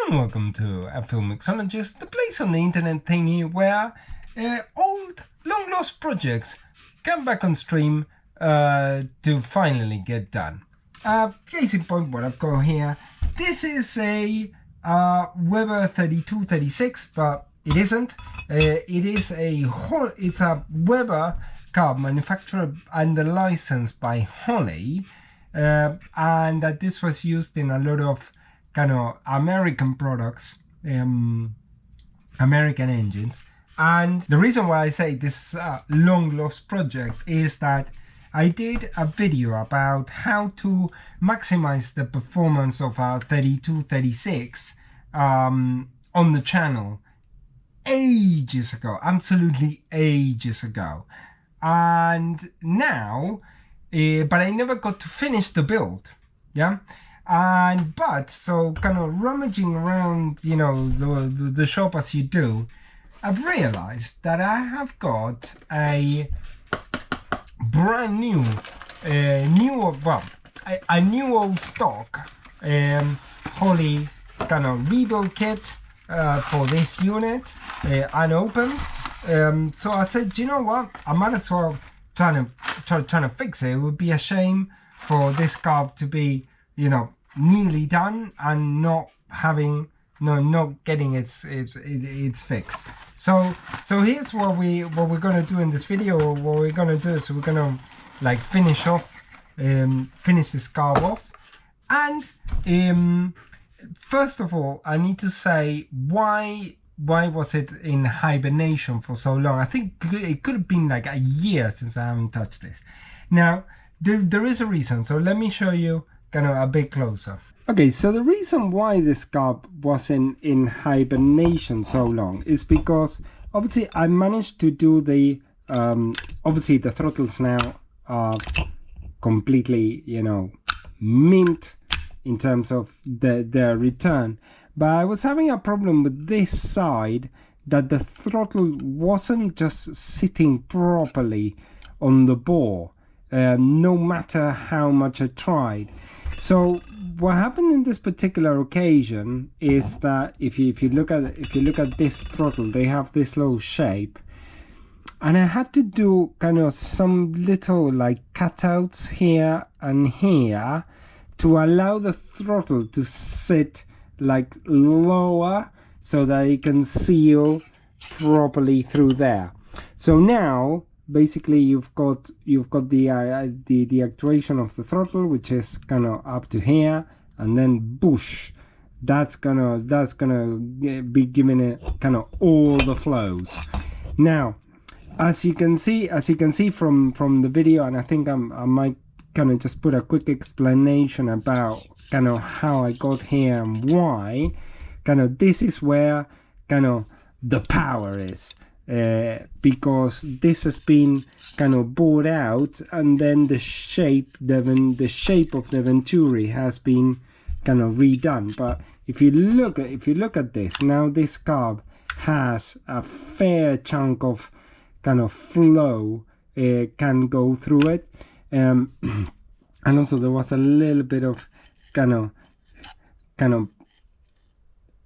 and welcome to a Film Mixologist, the place on the internet thingy where old, long-lost projects come back on stream to finally get done. Case in point, what I've got here, this is a Weber 3236, but it isn't. It's a Weber carb manufactured under license by Holley, and that this was used in a lot of kind of American products, American engines. And the reason why I say this long lost project is that I did a video about how to maximize the performance of our 3236 on the channel ages ago, absolutely ages ago. And now, but I never got to finish the build, yeah. But so kind of rummaging around, you know, the shop as you do, I've realized that I have got a brand new, a new old stock Holley kind of rebuild kit for this unit, unopened. So I said, you know what, I might as well trying to fix it. It would be a shame for this carb to be, you know, nearly done and not getting its fix. So here's what we're gonna do in this video. What we're gonna do is we're gonna like finish this carb off, and first of all I need to say why was it in hibernation for so long. I think it could have been like a year since I haven't touched this. Now there is a reason, so let me show you kind of a bit closer. Okay, so the reason why this carb was in hibernation so long is because obviously I managed to do the obviously the throttles now are completely, you know, mint in terms of their return, but I was having a problem with this side, that the throttle wasn't just sitting properly on the bore, no matter how much I tried. So what happened in this particular occasion is that if you look at this throttle, they have this little shape, and I had to do kind of some little like cutouts here and here to allow the throttle to sit like lower so that it can seal properly through there. So now basically you've got the actuation of the throttle, which is kind of up to here, and then boosh, that's gonna be giving it kind of all the flows. Now as you can see from the video, and I think I might kind of just put a quick explanation about kind of how I got here and why. Kind of this is where kind of the power is, because this has been kind of bored out, and then the shape of the venturi has been kind of redone. But if you look at this now, this carb has a fair chunk of kind of flow can go through it, and also there was a little bit of kind of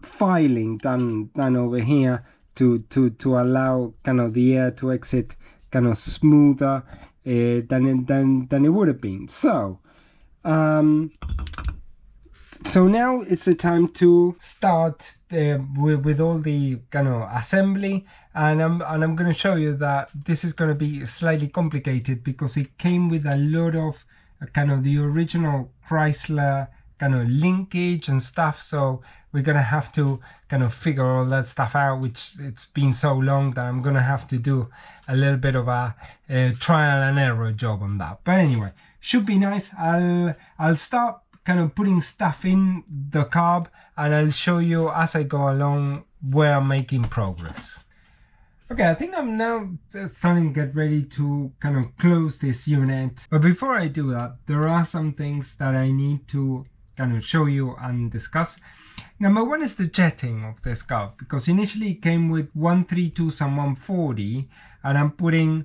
filing done over here to allow kind of the air to exit kind of smoother than it would have been. So now it's the time to start with all the kind of assembly, and I'm going to show you that this is going to be slightly complicated because it came with a lot of kind of the original Chrysler kind of linkage and stuff, so we're gonna have to kind of figure all that stuff out, which it's been so long that I'm gonna have to do a little bit of a trial and error job on that. But anyway, should be nice. I'll start kind of putting stuff in the carb, and I'll show you as I go along where I'm making progress. Okay, I think I'm now starting to get ready to kind of close this unit, but before I do that, there are some things that I need to kind of show you and discuss. Number one is the jetting of this carb, because initially it came with 132s and 140, and I'm putting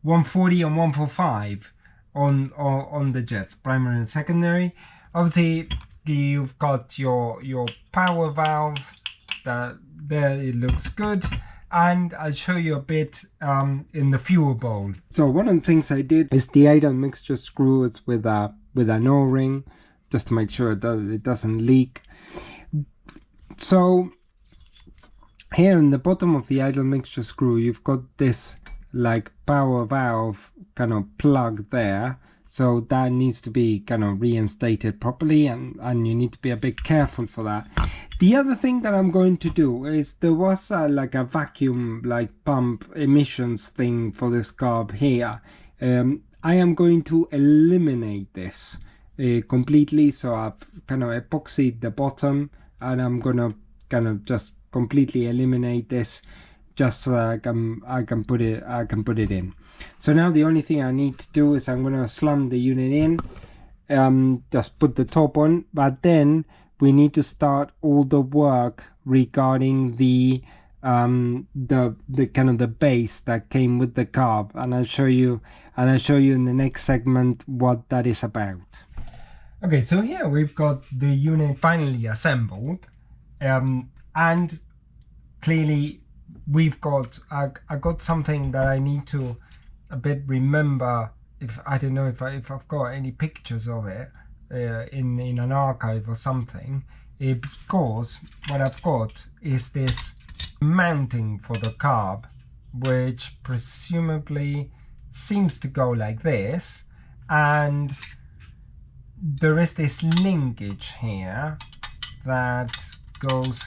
140 and 145 on the jets, primary and secondary. Obviously you've got your power valve. There it looks good. And I'll show you a bit in the fuel bowl. So one of the things I did is the idle mixture screw is with an O-ring, just to make sure it doesn't leak. So here in the bottom of the idle mixture screw, you've got this like power valve kind of plug there. So that needs to be kind of reinstated properly, and you need to be a bit careful for that. The other thing that I'm going to do is there was like a vacuum like pump emissions thing for this carb here. I am going to eliminate this completely. So I've kind of epoxied the bottom, and I'm gonna kind of just completely eliminate this, just so that I can put it in. So now the only thing I need to do is I'm gonna slam the unit in, just put the top on, but then we need to start all the work regarding the kind of the base that came with the carb, and I'll show you in the next segment what that is about. Okay, so here we've got the unit finally assembled, and clearly we've got I got something that I need to a bit remember. If I don't know if I've got any pictures of it in an archive or something, because what I've got is this mounting for the carb, which presumably seems to go like this, and there is this linkage here that goes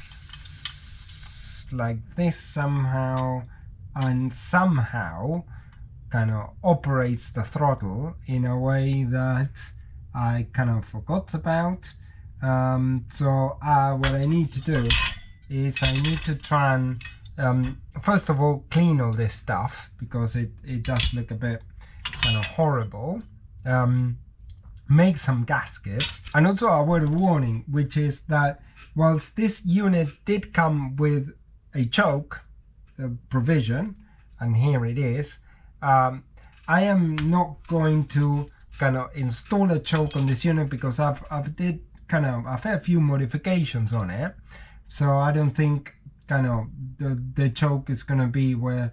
like this somehow, and somehow kind of operates the throttle in a way that I kind of forgot about. So what I need to do is I need to try and first of all clean all this stuff, because it does look a bit kind of horrible. Make some gaskets, and also a word of warning, which is that whilst this unit did come with a choke, the provision, and here it is, I am not going to kind of install a choke on this unit, because I've did kind of a fair few modifications on it. So I don't think kind of the choke is gonna be where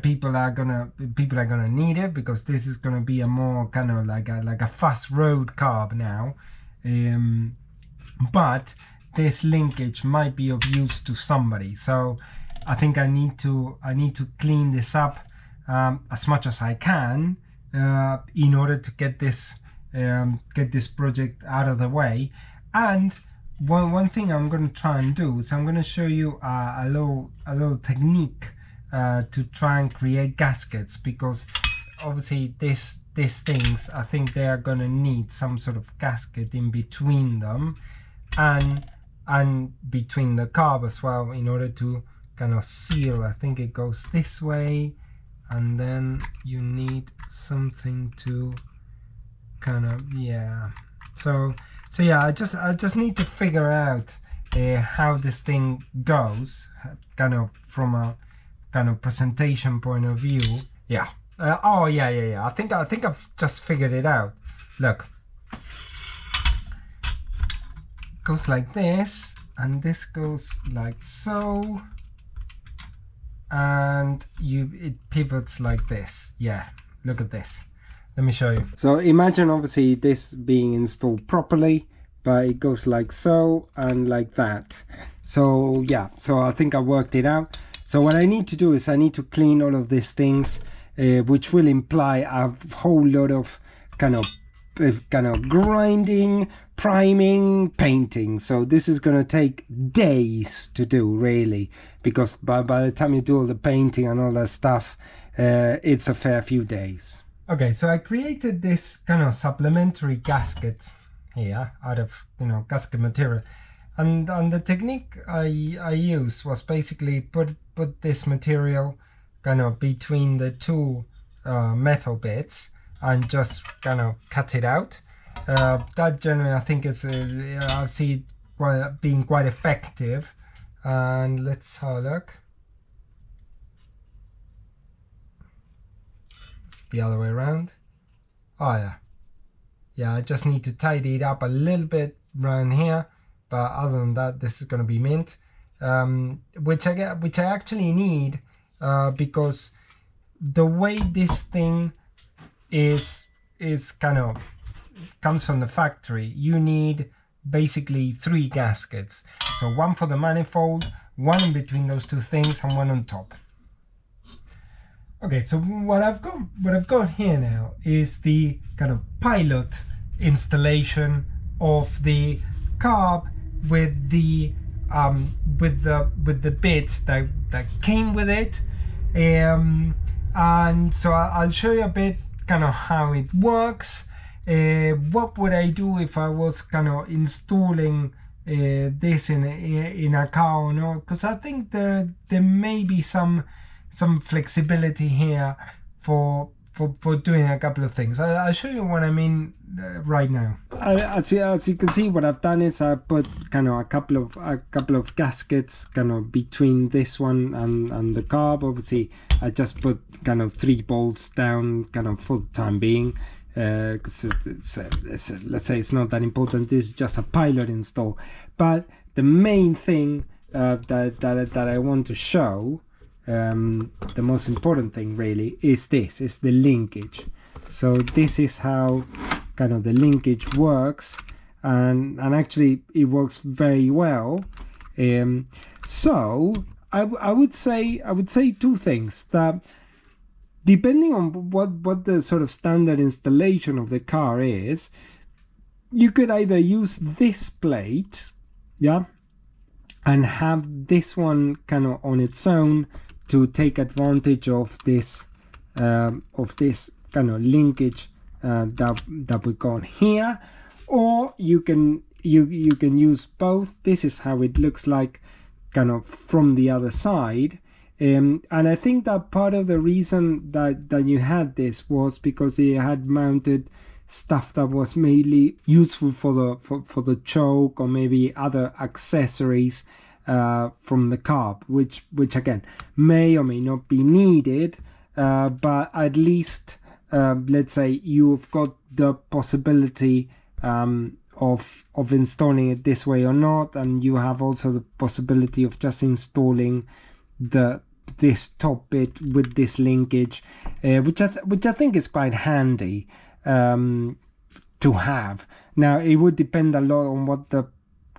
people are gonna need it, because this is gonna be a more kind of like a fast road carb now. But this linkage might be of use to somebody, so I think I need to clean this up as much as I can in order to get this project out of the way. And one thing I'm going to try and do is I'm going to show you a little technique to try and create gaskets, because obviously these things, I think they are going to need some sort of gasket in between them and between the carb as well, in order to kind of seal. I think it goes this way, and then you need something to kind of, yeah. So yeah, I just need to figure out how this thing goes, kind of from a kind of presentation point of view. Yeah. Oh yeah. I think I've just figured it out. Look, it goes like this, and this goes like so, and it pivots like this. Yeah, look at this. Let me show you. So imagine obviously this being installed properly, but it goes like so and like that. So yeah, so I think I worked it out. So what I need to do is I need to clean all of these things, which will imply a whole lot of kind of grinding, priming, painting. So this is going to take days to do, really, because by the time you do all the painting and all that stuff, it's a fair few days. Okay, so I created this kind of supplementary gasket here out of gasket material, and the technique I used was basically put this material kind of between the two metal bits and just kind of cut it out. That generally I think is I see it being quite effective. And let's have a look. It's the other way around. Oh yeah, I just need to tidy it up a little bit around here, but other than that, this is going to be mint, which I actually need because the way this thing is kind of comes from the factory. You need basically 3 gaskets, so one for the manifold, one in between those two things, and one on top. Okay, so what I've got here now is the kind of pilot installation of the carb with the bits that came with it, and so I'll show you a bit kind of how it works. What would I do if I was kind of installing this in a car or not? Because I think there may be some flexibility here for doing a couple of things. I'll show you what I mean right now. As you can see, what I've done is I put kind of a couple of gaskets kind of between this one and the carb. Obviously, I just put kind of 3 bolts down kind of for the time being. Because let's say it's not that important. This is just a pilot install. But the main thing that I want to show, the most important thing really, is the linkage. So this is how kind of the linkage works, and actually it works very well. So I would say 2 things. That depending on what the sort of standard installation of the car is, you could either use this plate, yeah, and have this one kind of on its own to take advantage of this kind of linkage that we got here, or you can use both. This is how it looks like kind of from the other side. And I think that part of the reason that you had this was because it had mounted stuff that was mainly useful for the choke, or maybe other accessories from the carb, which again may or may not be needed, but at least let's say you've got the possibility of installing it this way or not, and you have also the possibility of just installing this top bit with this linkage, which I think is quite handy to have. Now it would depend a lot on what the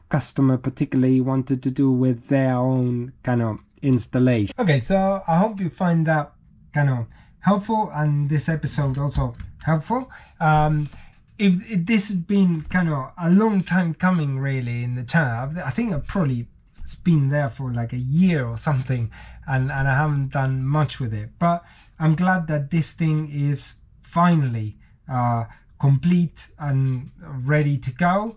customer particularly wanted to do with their own kind of installation. Okay, so I hope you find that kind of helpful, and this episode also helpful. If this has been kind of a long time coming really in the channel, I think it's been there for like a year or something, and I haven't done much with it, but I'm glad that this thing is finally complete and ready to go.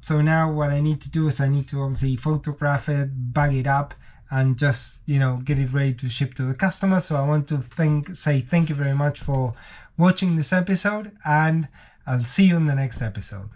So now what I need to do is I need to obviously photograph it, bag it up, and just get it ready to ship to the customer. So I want to say thank you very much for watching this episode, and I'll see you in the next episode.